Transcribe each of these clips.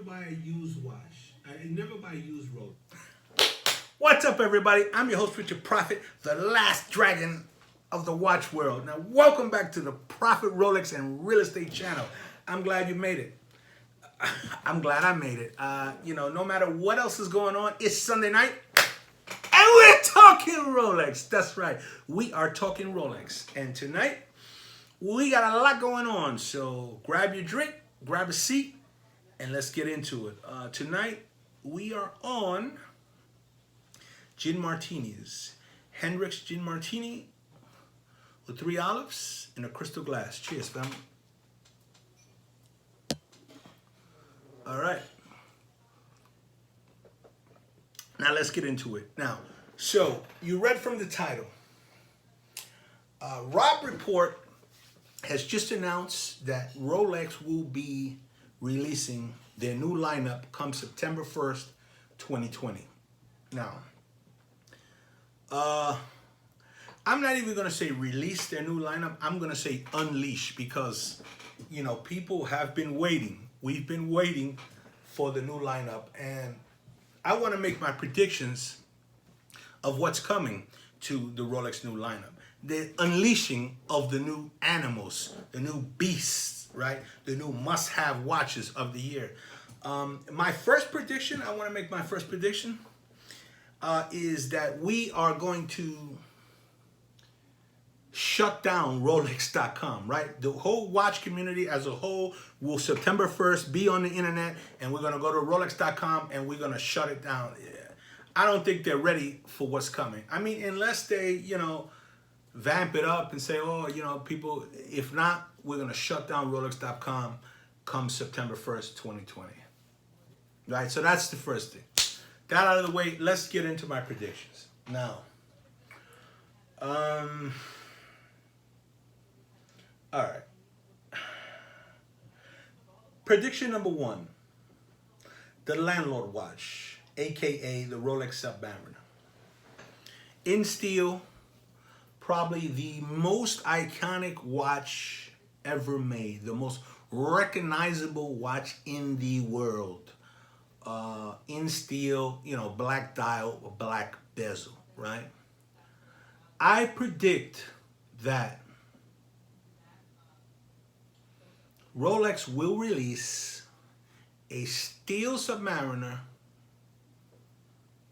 buy a used watch. I never buy used Rolex. What's up, everybody? I'm your host, Richard Prophet, the last dragon of the watch world. Now, welcome back to the Prophet Rolex and Real Estate channel. I'm glad you made it. I'm glad I made it. No matter what else is going on, it's Sunday night, and we're talking Rolex. That's right. We are talking Rolex. And tonight, we got a lot going on. So grab your drink, grab a seat, and let's get into it. Tonight, we are on gin martinis. Hendrick's gin martini with 3 olives in a crystal glass. Cheers, family. All right. Now let's get into it. Now, so you read from the title. Rob Report has just announced that Rolex will be releasing their new lineup come September 1st, 2020. Now, I'm not even going to say release their new lineup. I'm going to say unleash because, people have been waiting. We've been waiting for the new lineup. And I want to make my predictions of what's coming to the Rolex new lineup. The unleashing of the new animals, the new beasts, right? The new must-have watches of the year. My first prediction, I want to make my first prediction, is that we are going to shut down Rolex.com, right? The whole watch community as a whole will September 1st be on the internet, and we're going to go to Rolex.com and we're going to shut it down. I don't think they're ready for what's coming. I mean, unless they, vamp it up and say, people, if not, we're going to shut down Rolex.com come September 1st, 2020. Right? So that's the first thing. That out of the way, let's get into my predictions. Now, all right. Prediction number 1. The Landlord Watch, aka the Rolex Submariner. In steel, probably the most iconic watch ever made, the most recognizable watch in the world. In steel, black dial, black bezel, right? I predict that Rolex will release a steel Submariner,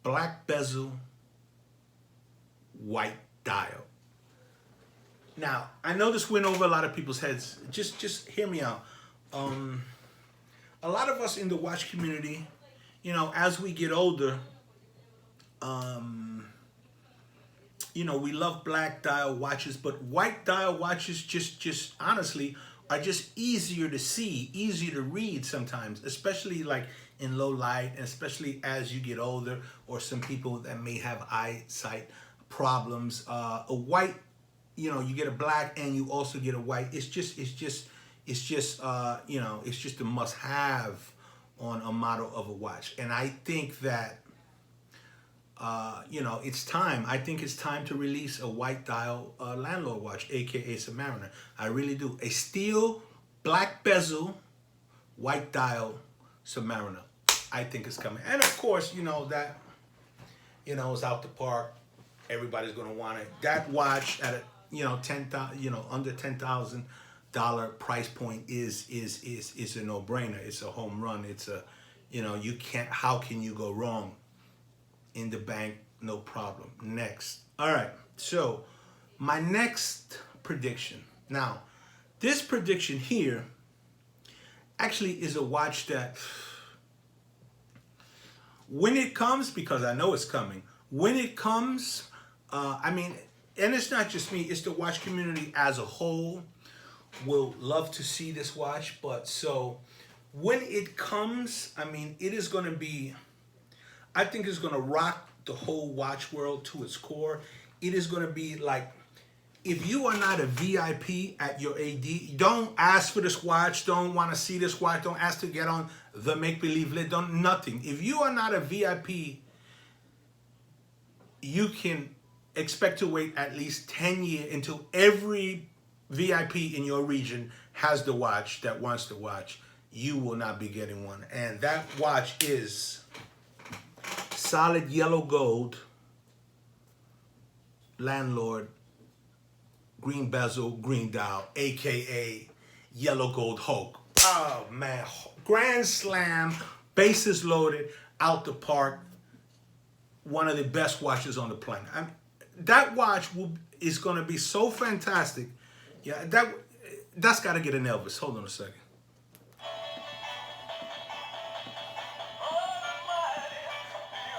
black bezel, white dial. Now, I know this went over a lot of people's heads. Just hear me out. A lot of us in the watch community, as we get older, we love black dial watches, but white dial watches just honestly are just easier to see, easier to read sometimes, especially like in low light, and especially as you get older, or some people that may have eyesight problems. A white, you get a black and you also get a white. It's just a must-have on a model of a watch. And I think that, it's time. I think it's time to release a white dial Landlord watch, aka Submariner. I really do. A steel, black bezel, white dial Submariner. I think it's coming. And of course, that, is out the park. Everybody's gonna want it. That watch at a, under $10,000 price point is a no-brainer. It's a home run. It's a, how can you go wrong? In the bank, no problem. Next. All right. So my next prediction. Now, this prediction here actually is a watch that when it comes, because I know it's coming, when it comes, and it's not just me, it's the watch community as a whole will love to see this watch. But so when it comes, it is going to be, I think it's going to rock the whole watch world to its core. It is going to be like, if you are not a VIP at your AD, don't ask for this watch, don't want to see this watch, don't ask to get on the make-believe list, nothing. If you are not a VIP, you can expect to wait at least 10 years until every VIP in your region has the watch that wants the watch. you will not be getting one. And that watch is solid yellow gold, landlord, green bezel, green dial, aka yellow gold Hulk. Oh man, grand slam, bases loaded, out the park. One of the best watches on the planet. That watch is going to be so fantastic. Yeah, that's got to get an Elvis. Hold on a second.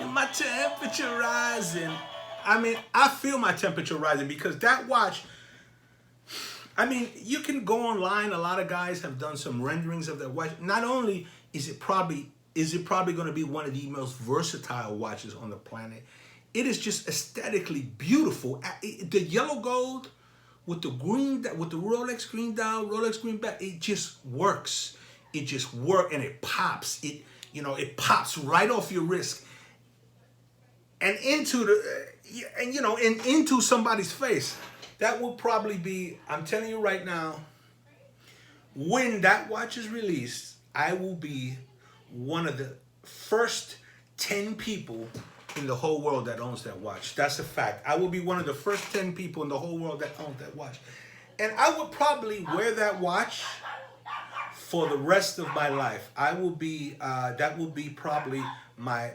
My temperature rising. I mean, I feel my temperature rising because that watch. I mean, you can go online. A lot of guys have done some renderings of that watch. Not only is it probably going to be one of the most versatile watches on the planet, it is just aesthetically beautiful. The yellow gold with the green, with the Rolex green dial, Rolex green back, it just works. It just works and it pops. It pops right off your wrist and into into somebody's face. That will probably be, I'm telling you right now, when that watch is released, I will be one of the first 10 people in the whole world that owns that watch. That's a fact. I will be one of the first 10 people in the whole world that owns that watch. And I would probably wear that watch for the rest of my life. I will be, that will be probably my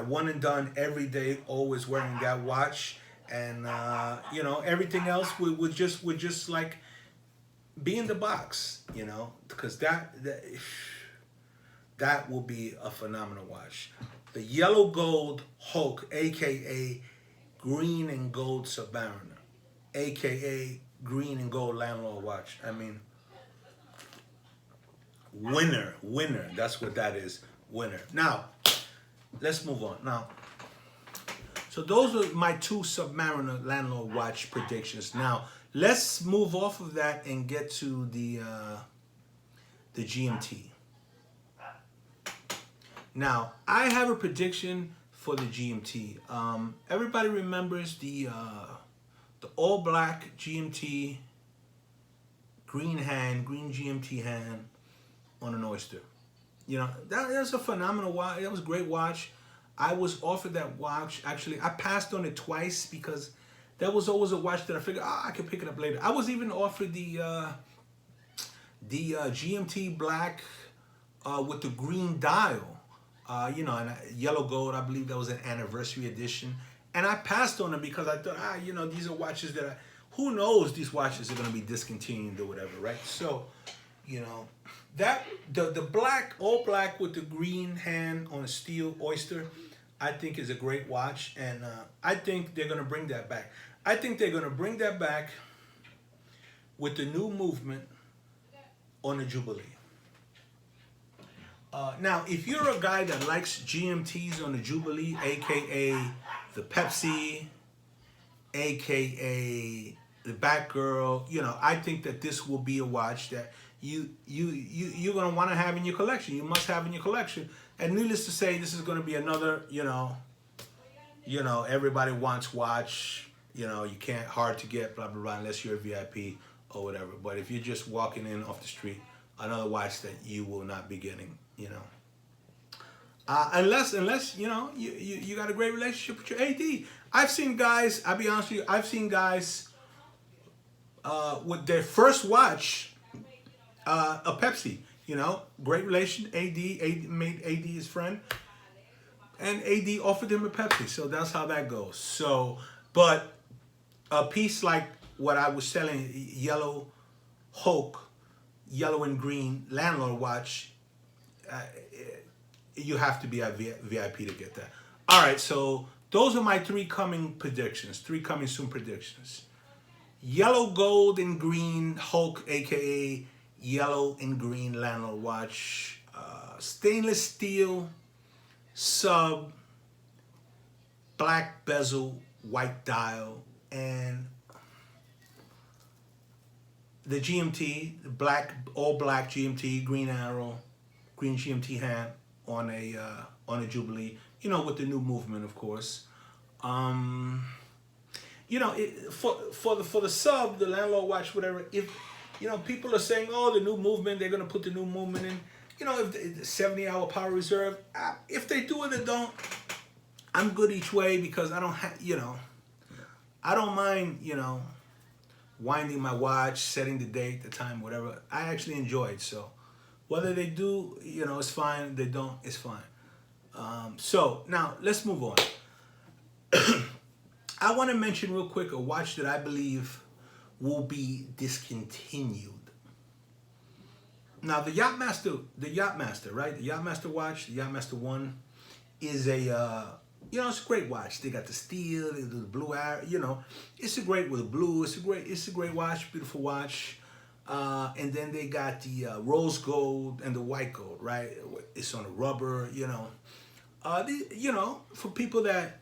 one and done every day, always wearing that watch. And everything else would just like be in the box, because that will be a phenomenal watch. The yellow gold Hulk, aka green and gold Submariner, aka green and gold landlord watch. I mean, winner. That's what that is, winner. Now, let's move on. Now, so those are my two Submariner landlord watch predictions. Now, let's move off of that and get to the GMT. Now, I have a prediction for the GMT. Everybody remembers the all black GMT, green GMT hand on an Oyster. That's a phenomenal watch. That was a great watch. I was offered that watch. Actually, I passed on it twice because that was always a watch that I figured, I could pick it up later. I was even offered the GMT black with the green dial, and yellow gold. I believe that was an anniversary edition. And I passed on them because I thought, these are watches that who knows, these watches are going to be discontinued or whatever, right? So, that the black, all black with the green hand on a steel Oyster, I think is a great watch, and I think they're going to bring that back. I think they're going to bring that back with the new movement on the Jubilee. Now, if you're a guy that likes GMTs on the Jubilee, aka the Pepsi, aka the Batgirl, I think that this will be a watch that you're going to want to have in your collection. You must have in your collection. And needless to say, this is going to be another, everybody wants watch. You can't, hard to get, blah, blah, blah, unless you're a VIP or whatever. But if you're just walking in off the street, another watch that you will not be getting, unless you got a great relationship with your AD. I've seen guys, I'll be honest with you, I've seen guys with their first watch, a Pepsi, great relation. AD made AD his friend, and AD offered him a Pepsi. So that's how that goes. So, but a piece like what I was selling, yellow Hulk, yellow and green landlord watch, you have to be a VIP to get that. All right, so those are my three coming soon predictions. Yellow, gold, and green Hulk, aka yellow and green landlord watch, stainless steel sub, black bezel, white dial, and the GMT, the black, all black GMT, green arrow, green GMT hand on a Jubilee, with the new movement, of course. For the sub, the landlord watch, whatever, You know, people are saying, oh, the new movement, they're going to put the new movement in. You know, if the 70-hour power reserve, if they do it or don't, I'm good each way because I don't have, you know, I don't mind, you know, winding my watch, setting the date, the time, whatever. I actually enjoy it. So whether they do, you know, it's fine. They don't, it's fine. So now let's move on. I want to mention real quick a watch that I believe will be discontinued. Now the Yachtmaster, right? The Yachtmaster watch, the Yachtmaster 1 is a, you know, it's a great watch. They got the steel, they do the blue arrow, you know. It's a great with the blue. It's a great watch, beautiful watch. And then they got the rose gold and the white gold, right? It's on a rubber, you know. You know, for people that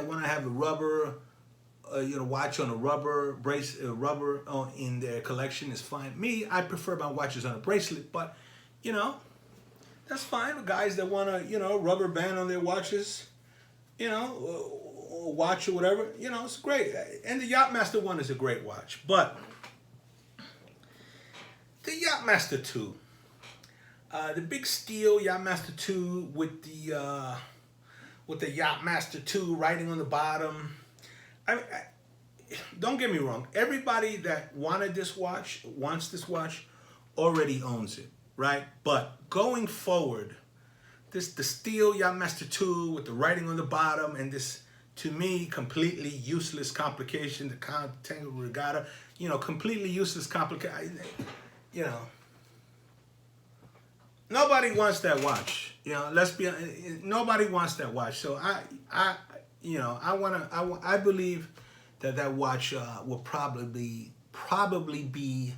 want to have a rubber, you know, watch on a rubber rubber in their collection is fine. Me, I prefer my watches on a bracelet, but you know, that's fine. Guys that want to, you know, rubber band on their watches, you know, watch or whatever, you know, it's great. And the Yachtmaster 1 is a great watch, but the Yachtmaster 2, the big steel Yachtmaster 2 with the Yachtmaster 2 writing on the bottom. I mean, don't get me wrong. Everybody that wants this watch, already owns it, right? But going forward, the steel Yachtmaster 2 with the writing on the bottom and this, to me, completely useless complication, the Tango Regatta, you know, completely useless complication. You know, nobody wants that watch. You know, let's be honest, nobody wants that watch. So you know, I believe that watch will probably be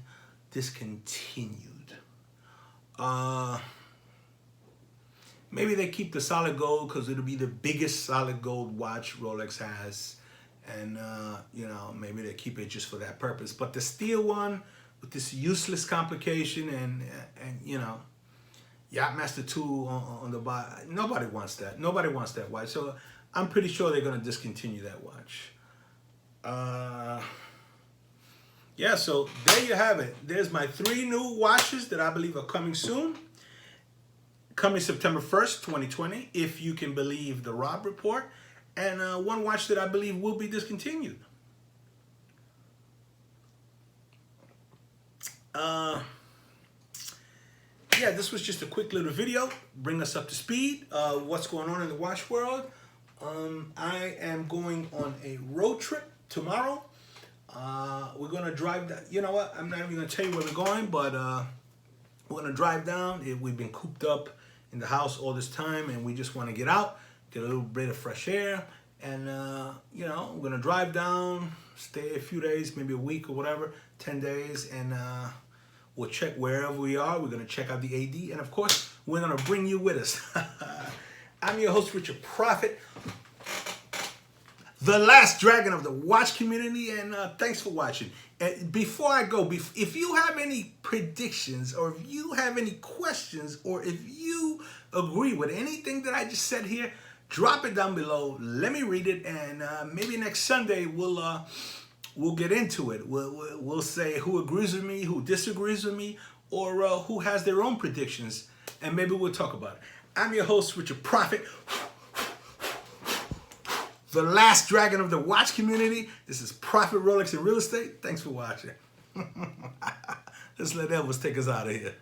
discontinued. Maybe they keep the solid gold because it'll be the biggest solid gold watch Rolex has, and you know, maybe they keep it just for that purpose. But the steel one with this useless complication and you know, Yachtmaster 2 on the bottom, nobody wants that. Nobody wants that watch. So I'm pretty sure they're going to discontinue that watch. Yeah, so there you have it. There's my 3 new watches that I believe are coming soon. Coming September 1st, 2020, if you can believe the Rob report. And 1 watch that I believe will be discontinued. Yeah, this was just a quick little video. Bring us up to speed. What's going on in the watch world. I am going on a road trip tomorrow. We're going to drive down. You know what? I'm not even going to tell you where we're going, but we're going to drive down. We've been cooped up in the house all this time, and we just want to get out, get a little bit of fresh air. And, you know, we're going to drive down, stay a few days, maybe a week or whatever, 10 days, and we'll check wherever we are. We're going to check out the AD, and of course, we're going to bring you with us. I'm your host, Richard Prophet, the last dragon of the watch community, and thanks for watching. Before I go, if you have any predictions, or if you have any questions, or if you agree with anything that I just said here, drop it down below. Let me read it, and maybe next Sunday we'll get into it. We'll say who agrees with me, who disagrees with me, or who has their own predictions, and maybe we'll talk about it. I'm your host, Richard Prophet, the last dragon of the watch community. This is Prophet Rolex and Real Estate. Thanks for watching. Let's let Elvis take us out of here.